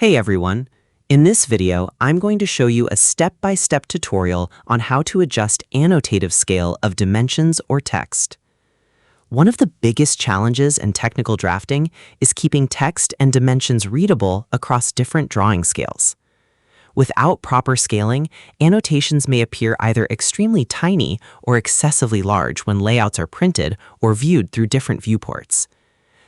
Hey everyone! In this video, I'm going to show you a step-by-step tutorial on how to adjust annotative scale of dimensions or text. One of the biggest challenges in technical drafting is keeping text and dimensions readable across different drawing scales. Without proper scaling, annotations may appear either extremely tiny or excessively large when layouts are printed or viewed through different viewports.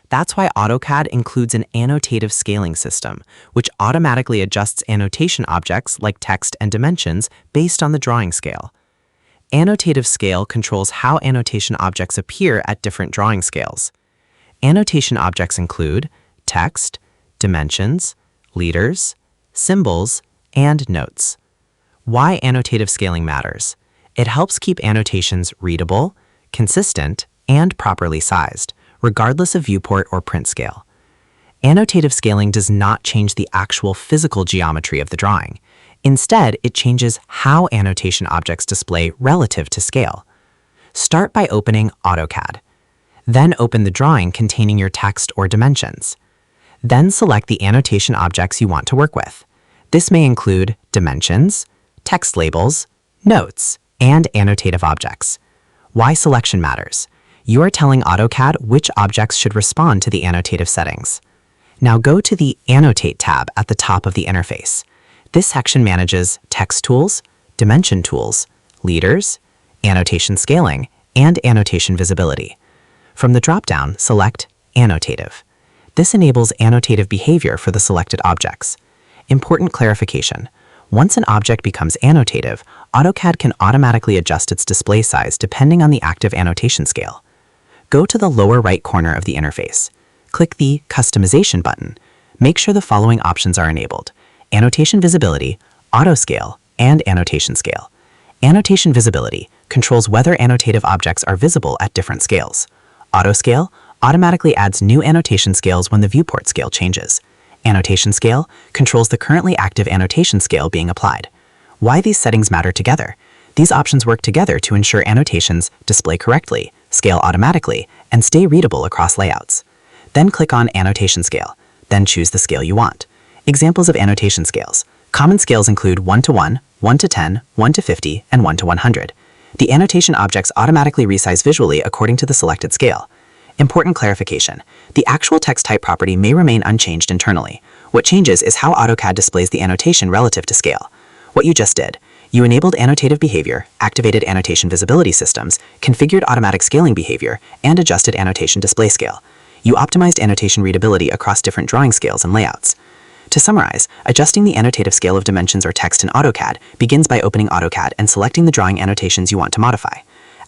That's why AutoCAD includes an annotative scaling system, which automatically adjusts annotation objects like text and dimensions based on the drawing scale. Annotative scale controls how annotation objects appear at different drawing scales. Annotation objects include text, dimensions, leaders, symbols, and notes. Why annotative scaling matters? It helps keep annotations readable, consistent, and properly sized, regardless of viewport or print scale. Annotative scaling does not change the actual physical geometry of the drawing. Instead, it changes how annotation objects display relative to scale. Start by opening AutoCAD. Then open the drawing containing your text or dimensions. Then select the annotation objects you want to work with. This may include dimensions, text labels, notes, and annotative objects. Why selection matters? You are telling AutoCAD which objects should respond to the annotative settings. Now go to the Annotate tab at the top of the interface. This section manages text tools, dimension tools, leaders, annotation scaling, and annotation visibility. From the drop-down, select Annotative. This enables annotative behavior for the selected objects. Important clarification. Once an object becomes annotative, AutoCAD can automatically adjust its display size depending on the active annotation scale. Go to the lower right corner of the interface. Click the Customization button. Make sure the following options are enabled: Annotation Visibility, Auto Scale, and Annotation Scale. Annotation Visibility controls whether annotative objects are visible at different scales. Auto Scale automatically adds new annotation scales when the viewport scale changes. Annotation Scale controls the currently active annotation scale being applied. Why these settings matter together? These options work together to ensure annotations display correctly, scale automatically, and stay readable across layouts. Then click on Annotation Scale. Then choose the scale you want. Examples of annotation scales. Common scales include 1 to 1, 1 to 10, 1 to 50, and 1 to 100. The annotation objects automatically resize visually according to the selected scale. Important clarification. The actual text type property may remain unchanged internally. What changes is how AutoCAD displays the annotation relative to scale. What you just did. You enabled annotative behavior, activated annotation visibility systems, configured automatic scaling behavior, and adjusted annotation display scale. You optimized annotation readability across different drawing scales and layouts. To summarize, adjusting the annotative scale of dimensions or text in AutoCAD begins by opening AutoCAD and selecting the drawing annotations you want to modify.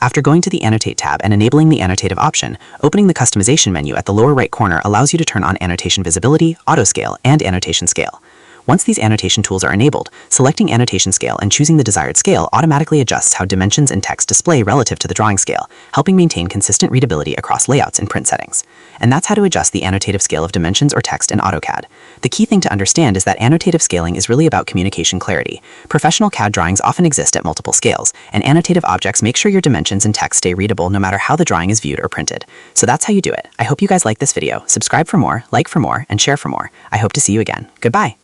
After going to the Annotate tab and enabling the Annotative option, opening the Customization menu at the lower right corner allows you to turn on Annotation Visibility, Auto Scale, and Annotation Scale. Once these annotation tools are enabled, selecting Annotation Scale and choosing the desired scale automatically adjusts how dimensions and text display relative to the drawing scale, helping maintain consistent readability across layouts and print settings. And that's how to adjust the annotative scale of dimensions or text in AutoCAD. The key thing to understand is that annotative scaling is really about communication clarity. Professional CAD drawings often exist at multiple scales, and annotative objects make sure your dimensions and text stay readable no matter how the drawing is viewed or printed. So that's how you do it. I hope you guys like this video. Subscribe for more, like for more, and share for more. I hope to see you again. Goodbye.